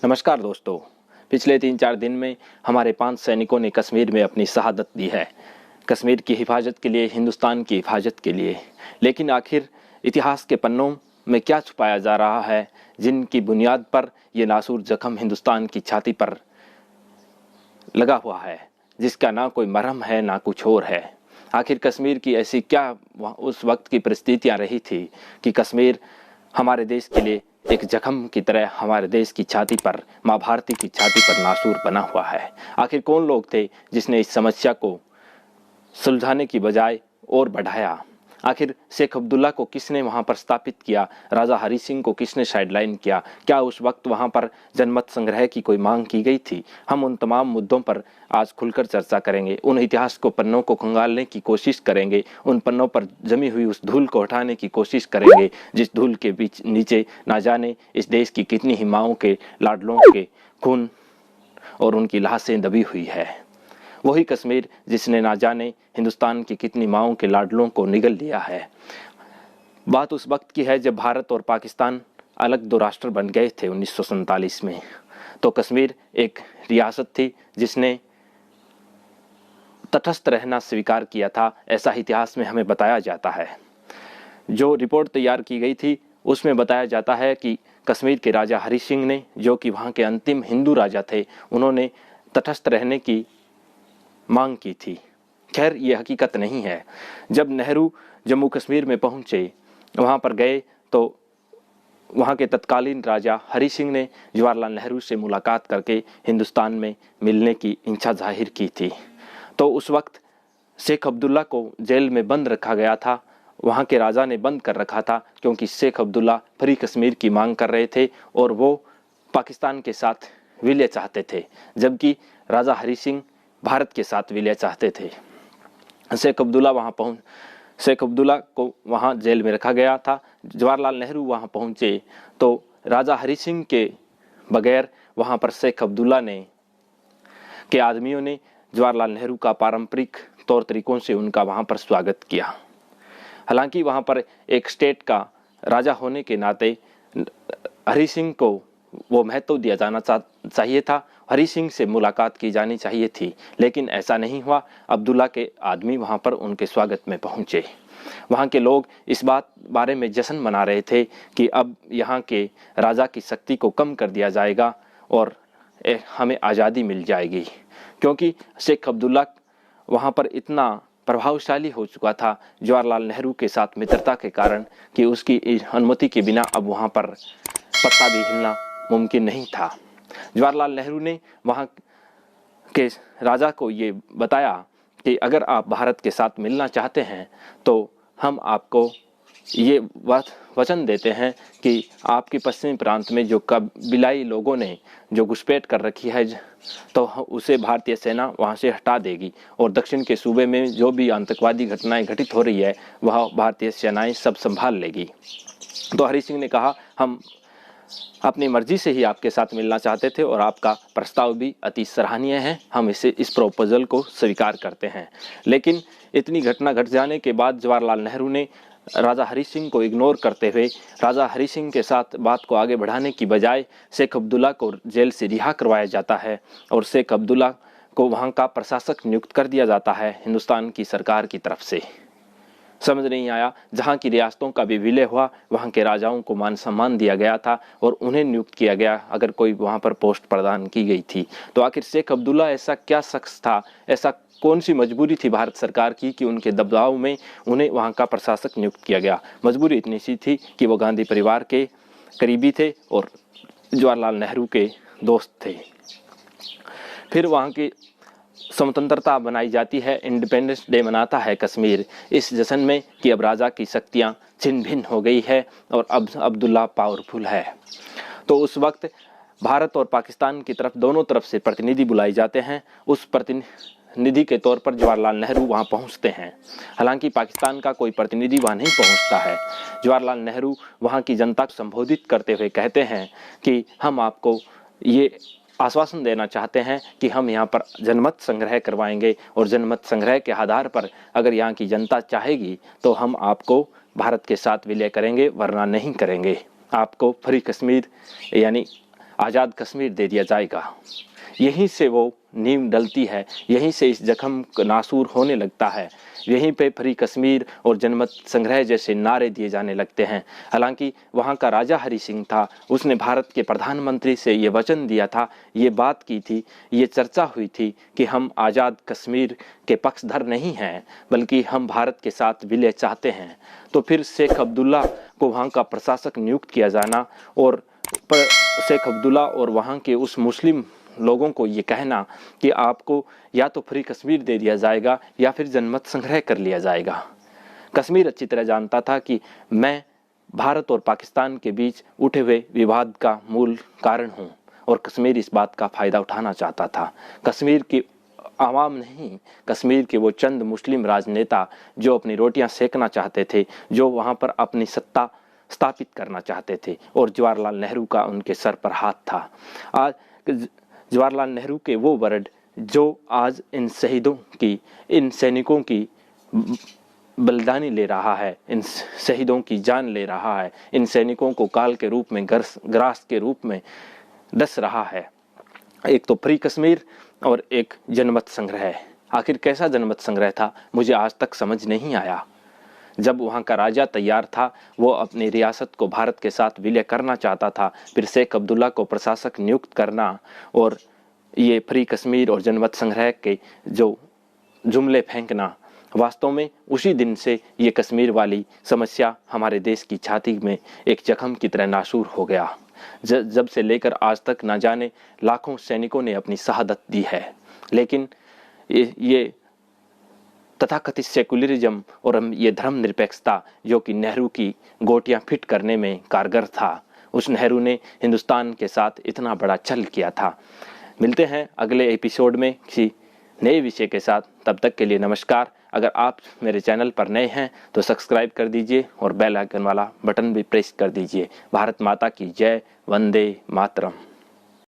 नमस्कार दोस्तों। पिछले 3-4 दिन में हमारे 5 सैनिकों ने कश्मीर में अपनी शहादत दी है, कश्मीर की हिफाजत के लिए, हिंदुस्तान की हिफाजत के लिए। लेकिन आखिर इतिहास के पन्नों में क्या छुपाया जा रहा है, जिनकी बुनियाद पर ये नासूर जख्म हिंदुस्तान की छाती पर लगा हुआ है, जिसका ना कोई मरहम है ना कुछ और है। आखिर कश्मीर की ऐसी क्या उस वक्त की परिस्थितियाँ रही थी कि कश्मीर हमारे देश के लिए एक जख्म की तरह हमारे देश की छाती पर, माँ भारती की छाती पर नासूर बना हुआ है। आखिर कौन लोग थे जिसने इस समस्या को सुलझाने की बजाय और बढ़ाया? आखिर शेख अब्दुल्ला को किसने वहां पर स्थापित किया? राजा हरी सिंह को किसने साइडलाइन किया? क्या उस वक्त वहां पर जनमत संग्रह की कोई मांग की गई थी? हम उन तमाम मुद्दों पर आज खुलकर चर्चा करेंगे। उन इतिहास को, पन्नों को खंगालने की कोशिश करेंगे। उन पन्नों पर जमी हुई उस धूल को हटाने की कोशिश करेंगे, जिस धूल के बीच नीचे ना जाने इस देश की कितनी ही माओं के, लाडलों के खून और उनकी लाशें दबी हुई है। वही कश्मीर जिसने ना जाने हिंदुस्तान की कितनी माओं के लाडलों को निगल लिया है। बात उस वक्त की है जब भारत और पाकिस्तान अलग दो राष्ट्र बन गए थे 1947 में। तो कश्मीर एक रियासत थी जिसने तटस्थ रहना स्वीकार किया था, ऐसा इतिहास में हमें बताया जाता है। जो रिपोर्ट तैयार की गई थी उसमें बताया जाता है कि कश्मीर के राजा हरी सिंह ने, जो कि वहाँ के अंतिम हिंदू राजा थे, उन्होंने तटस्थ रहने की मांग की थी। खैर, ये हकीकत नहीं है। जब नेहरू जम्मू कश्मीर में पहुंचे, वहां पर गए, तो वहां के तत्कालीन राजा हरी सिंह ने जवाहरलाल नेहरू से मुलाकात करके हिंदुस्तान में मिलने की इच्छा जाहिर की थी। तो उस वक्त शेख अब्दुल्ला को जेल में बंद रखा गया था, वहां के राजा ने बंद कर रखा था, क्योंकि शेख अब्दुल्ला फ्री कश्मीर की मांग कर रहे थे और वो पाकिस्तान के साथ विलय चाहते थे, जबकि राजा हरी सिंह भारत के साथ विलय चाहते थे। शेख अब्दुल्ला को वहां जेल में रखा गया था। जवाहरलाल नेहरू वहां पहुंचे तो राजा हरी सिंह के बगैर वहां पर शेख अब्दुल्ला के आदमियों ने जवाहरलाल नेहरू का पारंपरिक तौर तरीकों से उनका वहां पर स्वागत किया। हालांकि वहां पर एक स्टेट का राजा होने के नाते हरी सिंह को वो महत्व दिया जाना चाहिए था, हरी सिंह से मुलाकात की जानी चाहिए थी, लेकिन ऐसा नहीं हुआ। अब्दुल्ला के आदमी वहां पर उनके स्वागत में पहुंचे। वहां के लोग इस बात बारे में जश्न मना रहे थे कि अब यहाँ के राजा की शक्ति को कम कर दिया जाएगा और हमें आज़ादी मिल जाएगी, क्योंकि शेख अब्दुल्ला वहां पर इतना प्रभावशाली हो चुका था जवाहरलाल नेहरू के साथ मित्रता के कारण कि उसकी अनुमति के बिना अब वहां पर पत्ता भी हिलना मुमकिन नहीं था। जवाहरलाल नेहरू ने वहाँ के राजा को ये बताया कि अगर आप भारत के साथ मिलना चाहते हैं तो हम आपको ये वचन देते हैं कि आपके पश्चिमी प्रांत में जो कबीलाई लोगों ने जो घुसपैठ कर रखी है, तो उसे भारतीय सेना वहाँ से हटा देगी और दक्षिण के सूबे में जो भी आतंकवादी घटनाएं घटित हो रही है वह भारतीय सेनाएं सब संभाल लेगी। तो हरी सिंह ने कहा, हम अपनी मर्जी से ही आपके साथ मिलना चाहते थे और आपका प्रस्ताव भी अति सराहनीय है, हम इस प्रपोजल को स्वीकार करते हैं। लेकिन इतनी घटना घट जाने के बाद जवाहरलाल नेहरू ने राजा हरी सिंह को इग्नोर करते हुए राजा हरी सिंह के साथ बात को आगे बढ़ाने की बजाय शेख अब्दुल्ला को जेल से रिहा करवाया जाता है और शेख अब्दुल्ला को वहाँ का प्रशासक नियुक्त कर दिया जाता है हिंदुस्तान की सरकार की तरफ से। समझ नहीं आया, जहाँ की रियासतों का भी विलय हुआ वहाँ के राजाओं को मान सम्मान दिया गया था और उन्हें नियुक्त किया गया अगर कोई वहाँ पर पोस्ट प्रदान की गई थी। तो आखिर शेख अब्दुल्ला ऐसा क्या शख्स था, ऐसा कौन सी मजबूरी थी भारत सरकार की कि उनके दबाव में उन्हें वहाँ का प्रशासक नियुक्त किया गया? मजबूरी इतनी सी थी कि वो गांधी परिवार के करीबी थे और जवाहरलाल नेहरू के दोस्त थे। फिर वहाँ की स्वतंत्रता बनाई जाती है, इंडिपेंडेंस डे मनाता है कश्मीर इस जश्न में कि अब राजा की शक्तियां छिन्न भिन्न हो गई है और अब अब्दुल्ला पावरफुल है। तो उस वक्त भारत और पाकिस्तान की तरफ, दोनों तरफ से प्रतिनिधि बुलाए जाते हैं। उस प्रतिनिधि के तौर पर जवाहरलाल नेहरू वहां पहुंचते हैं। हालांकि पाकिस्तान का कोई प्रतिनिधि वहां नहीं पहुंचता है। जवाहरलाल नेहरू वहां की जनता को संबोधित करते हुए कहते हैं कि हम आपको ये आश्वासन देना चाहते हैं कि हम यहाँ पर जनमत संग्रह करवाएंगे और जनमत संग्रह के आधार पर अगर यहाँ की जनता चाहेगी तो हम आपको भारत के साथ विलय करेंगे, वरना नहीं करेंगे। आपको फ्री कश्मीर यानी आज़ाद कश्मीर दे दिया जाएगा। यहीं से वो नींव डलती है, यहीं से इस जख्म नासूर होने लगता है, यहीं पे फ्री कश्मीर और जनमत संग्रह जैसे नारे दिए जाने लगते हैं। हालांकि वहाँ का राजा हरि सिंह था, उसने भारत के प्रधानमंत्री से ये वचन दिया था, ये बात की थी, ये चर्चा हुई थी कि हम आज़ाद कश्मीर के पक्षधर नहीं हैं, बल्कि हम भारत के साथ विलय चाहते हैं। तो फिर शेख अब्दुल्ला को वहाँ का प्रशासक नियुक्त किया जाना और शेख अब्दुल्ला और वहाँ के उस मुस्लिम लोगों को ये कहना कि आपको या तो फ्री कश्मीर दे दिया जाएगा या फिर जनमत संग्रह कर लिया जाएगा। कश्मीर अच्छी तरह जानता था कि मैं भारत और पाकिस्तान के बीच उठे हुए विवाद का मूल कारण हूँ और कश्मीर इस बात का फ़ायदा उठाना चाहता था। कश्मीर की आवाम नहीं, कश्मीर के वो चंद मुस्लिम राजनेता जो अपनी रोटियां सेकना चाहते थे, जो वहाँ पर अपनी सत्ता स्थापित करना चाहते थे, और जवाहरलाल नेहरू का उनके सर पर हाथ था। आज जवाहरलाल नेहरू के वो वर्ड जो आज इन शहीदों की, इन सैनिकों की बलिदानी ले रहा है, इन शहीदों की जान ले रहा है, इन सैनिकों को काल के रूप में ग्रास के रूप में डस रहा है। एक तो फ्री कश्मीर और एक जनमत संग्रह। आखिर कैसा जनमत संग्रह था, मुझे आज तक समझ नहीं आया। जब वहाँ का राजा तैयार था, वो अपनी रियासत को भारत के साथ विलय करना चाहता था, फिर शेख अब्दुल्ला को प्रशासक नियुक्त करना और ये फ्री कश्मीर और जनमत संग्रह के जो जुमले फेंकना, वास्तव में उसी दिन से ये कश्मीर वाली समस्या हमारे देश की छाती में एक जख्म की तरह नासूर हो गया। जब से लेकर आज तक ना जाने लाखों सैनिकों ने अपनी शहादत दी है, लेकिन ये तथाकथित सेकुलरिज्म और ये धर्मनिरपेक्षता जो कि नेहरू की गोटियां फिट करने में कारगर था, उस नेहरू ने हिंदुस्तान के साथ इतना बड़ा छल किया था। मिलते हैं अगले एपिसोड में किसी नए विषय के साथ। तब तक के लिए नमस्कार। अगर आप मेरे चैनल पर नए हैं तो सब्सक्राइब कर दीजिए और बेल आइकन वाला बटन भी प्रेस कर दीजिए। भारत माता की जय। वंदे मातरम।